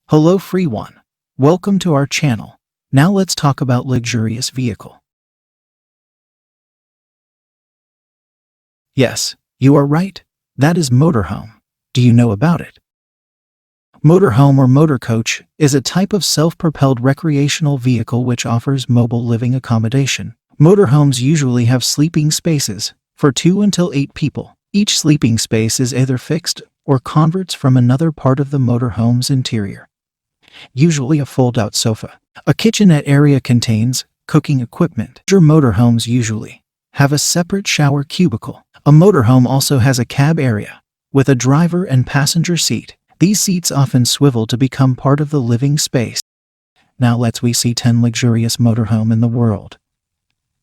Hello free one. Welcome to our channel. Now let's talk about luxurious vehicle. Yes, you are right. That is motorhome. Do you know about it? Motorhome or motor coach is a type of self-propelled recreational vehicle which offers mobile living accommodation. Motorhomes usually have sleeping spaces for 2 until 8 people. Each sleeping space is either fixed or converts from another part of the motorhome's interior. Usually a fold-out sofa. A kitchenette area contains cooking equipment. Major motorhomes usually have a separate shower cubicle. A motorhome also has a cab area with a driver and passenger seat. These seats often swivel to become part of the living space. Now let's see 10 luxurious motorhome in the world.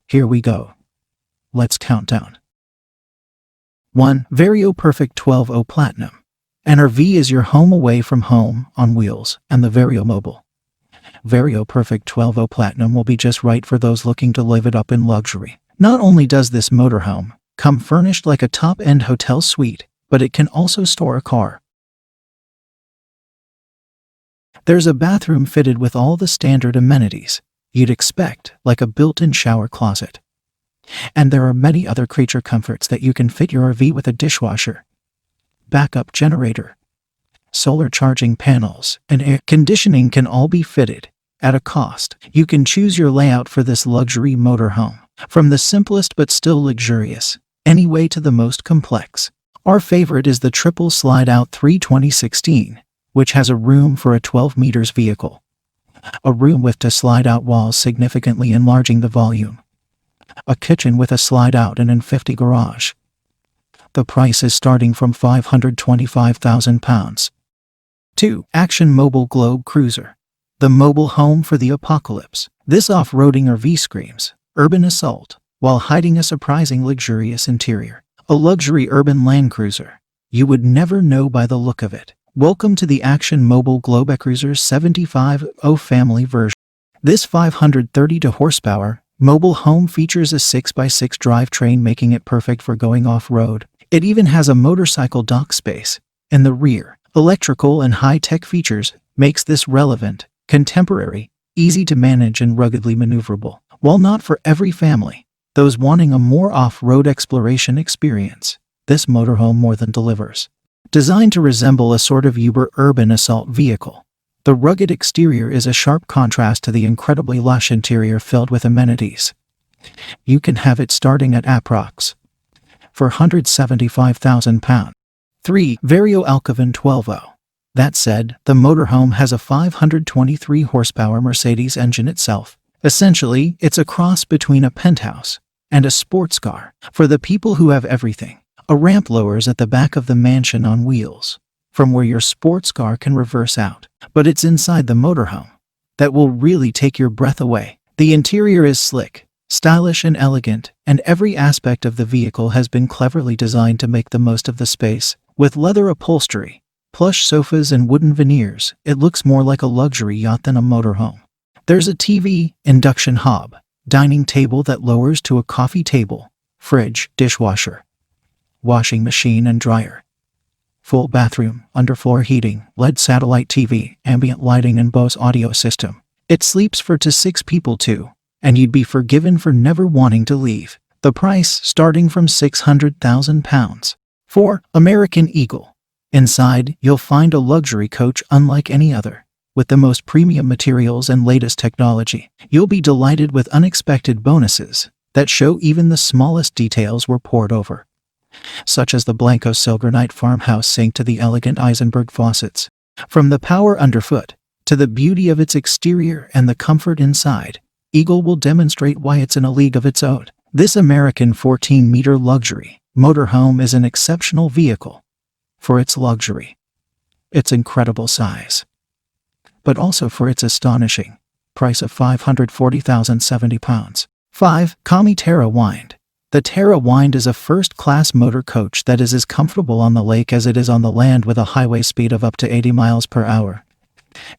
Here we go. Let's count down. 1. Vario Perfect 12O Platinum. NRV is your home away from home on wheels and the Vario Mobile. Vario Perfect 12O Platinum will be just right for those looking to live it up in luxury. Not only does this motorhome come furnished like a top-end hotel suite, but it can also store a car. There's a bathroom fitted with all the standard amenities you'd expect, like a built-in shower closet. And there are many other creature comforts that you can fit your RV with: a dishwasher, backup generator, solar charging panels, and air conditioning can all be fitted at a cost. You can choose your layout for this luxury motorhome, from the simplest but still luxurious, anyway, to the most complex. Our favorite is the triple slide-out 2016, which has a room for a 12 meters vehicle, a room with 2 slide-out walls significantly enlarging the volume, a kitchen with a slide-out and an 50 garage. The price is starting from £525,000. 2. Action Mobile Globe Cruiser. The mobile home for the apocalypse. This off-roading RV screams urban assault while hiding a surprising luxurious interior. A luxury urban Land Cruiser. You would never know by the look of it. Welcome to the Action Mobile Globe Cruiser 75O family version. This 532 horsepower mobile home features a 6x6 drivetrain, making it perfect for going off-road. It even has a motorcycle dock space in the rear. Electrical and high-tech features makes this relevant, contemporary, easy to manage, and ruggedly maneuverable. While not for every family, those wanting a more off-road exploration experience, this motorhome more than delivers. Designed to resemble a sort of Uber urban assault vehicle, the rugged exterior is a sharp contrast to the incredibly lush interior filled with amenities. You can have it starting at approx. for £175,000. 3. Vario Alcavan 12O. That said, the motorhome has a 523 horsepower Mercedes engine itself. Essentially, it's a cross between a penthouse and a sports car. For the people who have everything, a ramp lowers at the back of the mansion on wheels, from where your sports car can reverse out. But it's inside the motorhome that will really take your breath away. The interior is slick, stylish and elegant, and every aspect of the vehicle has been cleverly designed to make the most of the space. With leather upholstery, plush sofas and wooden veneers, it looks more like a luxury yacht than a motorhome. There's a TV, induction hob, dining table that lowers to a coffee table, fridge, dishwasher, washing machine and dryer, full bathroom, underfloor heating, LED satellite TV, ambient lighting and Bose audio system. It sleeps for 2 to 6 people too, and you'd be forgiven for never wanting to leave. The price starting from £600,000. 4. American Eagle. Inside, you'll find a luxury coach unlike any other, with the most premium materials and latest technology. You'll be delighted with unexpected bonuses that show even the smallest details were poured over, such as the Blanco Silgranite farmhouse sink to the elegant Eisenberg faucets. From the power underfoot to the beauty of its exterior and the comfort inside, Eagle will demonstrate why it's in a league of its own. This American 14-meter luxury motorhome is an exceptional vehicle for its luxury, its incredible size, but also for its astonishing price of £540,070. 5. Kami Terra Wind. The Terra Wind is a first-class motor coach that is as comfortable on the lake as it is on the land, with a highway speed of up to 80 miles per hour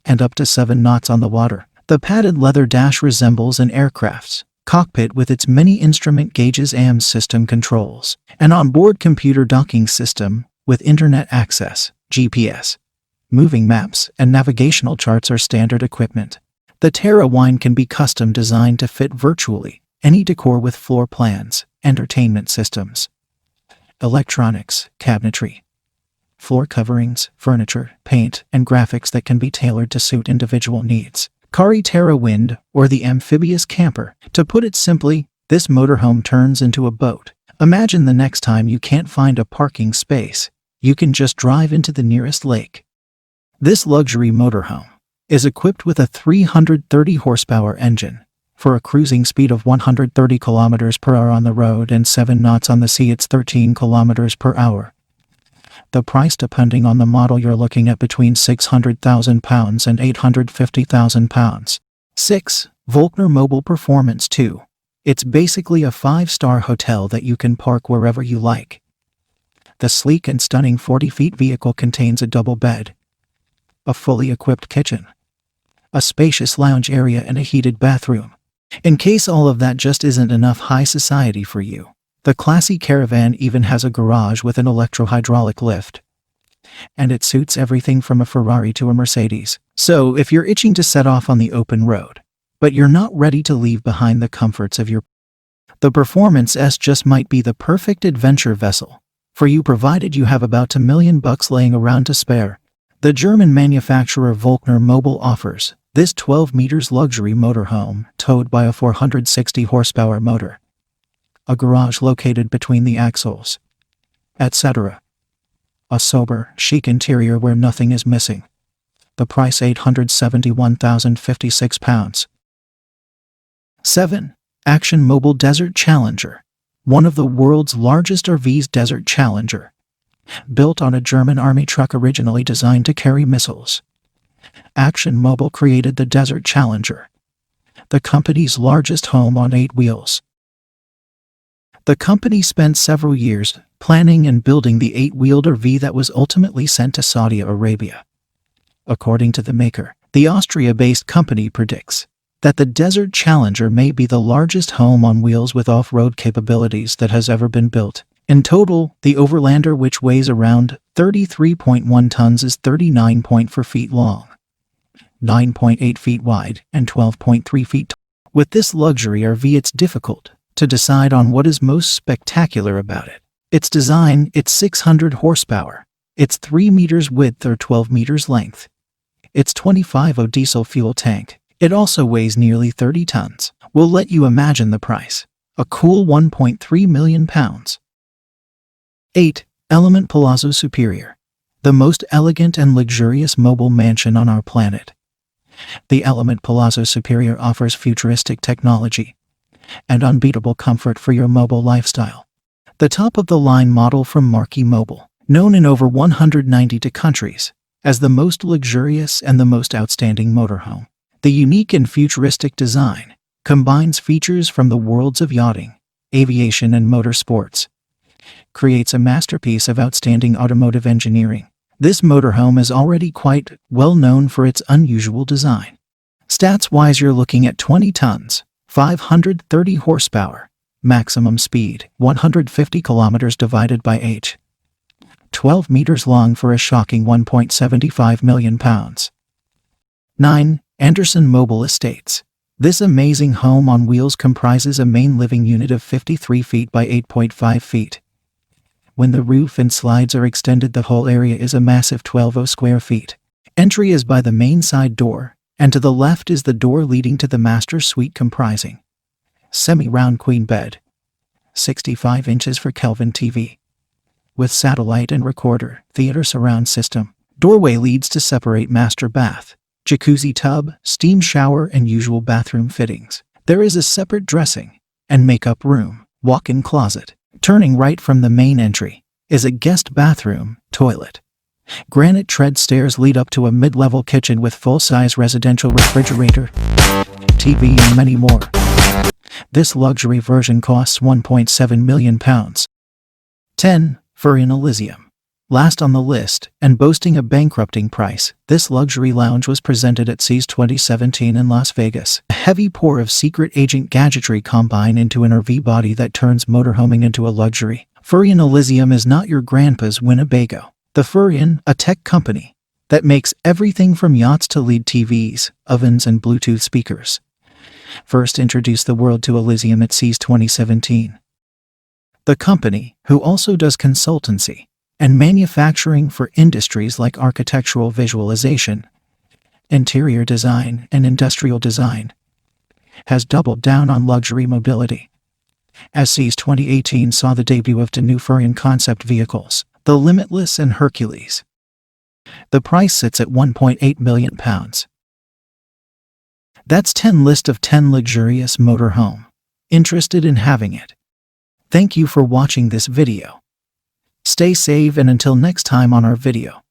and up to 7 knots on the water. The padded leather dash resembles an aircraft's cockpit with its many instrument gauges, AM system controls, an onboard computer docking system with internet access, GPS, Moving maps and navigational charts are standard equipment. The Terra Wine can be custom designed to fit virtually any decor with floor plans, entertainment systems, electronics, cabinetry, floor coverings, furniture, paint, and graphics that can be tailored to suit individual needs. Kari Terra Wind, or the amphibious camper. To put it simply, this motorhome turns into a boat. Imagine the next time you can't find a parking space, you can just drive into the nearest lake. This luxury motorhome is equipped with a 330 horsepower engine. For a cruising speed of 130 kilometers per hour on the road and 7 knots on the sea, it's 13 kilometers per hour. The price, depending on the model, you're looking at between £600,000 and £850,000. 6. Volkner Mobile Performance 2. It's basically a 5-star hotel that you can park wherever you like. The sleek and stunning 40-feet vehicle contains a double bed, a fully equipped kitchen, a spacious lounge area, and a heated bathroom. In case all of that just isn't enough high society for you, the classy caravan even has a garage with an electro-hydraulic lift. And it suits everything from a Ferrari to a Mercedes. So if you're itching to set off on the open road, but you're not ready to leave behind the comforts of the Performance S just might be the perfect adventure vessel for you, provided you have about $1 million laying around to spare. The German manufacturer Volkner Mobile offers this 12 meters luxury motorhome towed by a 460 horsepower motor, a garage located between the axles, etc. A sober, chic interior where nothing is missing. The price £871,056. 7. Action Mobile Desert Challenger. One of the world's largest RVs, Desert Challenger. Built on a German army truck originally designed to carry missiles, Action Mobile created the Desert Challenger, the company's largest home on 8 wheels. The company spent several years planning and building the 8-wheeled RV that was ultimately sent to Saudi Arabia. According to the maker, the Austria-based company predicts that the Desert Challenger may be the largest home on wheels with off-road capabilities that has ever been built. In total, the Overlander, which weighs around 33.1 tons, is 39.4 feet long, 9.8 feet wide, and 12.3 feet tall. With this luxury RV, it's difficult to decide on what is most spectacular about it. Its design, its 600 horsepower, its 3 meters width or 12 meters length, its 25O diesel fuel tank. It also weighs nearly 30 tons. We'll let you imagine the price. A cool £1.3 million. 8. Element Palazzo Superior. The most elegant and luxurious mobile mansion on our planet. The Element Palazzo Superior offers futuristic technology and unbeatable comfort for your mobile lifestyle. The top-of-the-line model from Marquee Mobile, known in over 192 countries as the most luxurious and the most outstanding motorhome. The unique and futuristic design combines features from the worlds of yachting, aviation, and motorsports, creates a masterpiece of outstanding automotive engineering. This motorhome is already quite well known for its unusual design. Stats-wise, you're looking at 20 tons, 530 horsepower, maximum speed, 150 kilometers divided by h, 12 meters long for a shocking £1.75 million. 9. Anderson Mobile Estates. This amazing home on wheels comprises a main living unit of 53 feet by 8.5 feet. When the roof and slides are extended, the whole area is a massive 12 square feet. Entry is by the main side door, and to the left is the door leading to the master suite, comprising semi-round queen bed, 65 inches for Kelvin TV, with satellite and recorder, theater surround system. Doorway leads to separate master bath, jacuzzi tub, steam shower, and usual bathroom fittings. There is a separate dressing and makeup room, walk-in closet. Turning right from the main entry is a guest bathroom, toilet. Granite tread stairs lead up to a mid-level kitchen with full-size residential refrigerator, TV, and many more. This luxury version costs £1.7 million. 10. Furion Elysium. Last on the list, and boasting a bankrupting price, this luxury lounge was presented at CES 2017 in Las Vegas. A heavy pour of secret agent gadgetry combine into an RV body that turns motorhoming into a luxury. Furion Elysium is not your grandpa's Winnebago. The Furion, a tech company, that makes everything from yachts to LED TVs, ovens, and Bluetooth speakers. First introduced the world to Elysium at CES 2017. The company, who also does consultancy and manufacturing for industries like architectural visualization, interior design, and industrial design, has doubled down on luxury mobility. As CES 2018 saw the debut of two new Furion concept vehicles, the Limitless and Hercules. The price sits at £1.8 million. That's 10 list of 10 luxurious motorhome. Interested in having it? Thank you for watching this video. Stay safe and until next time on our video.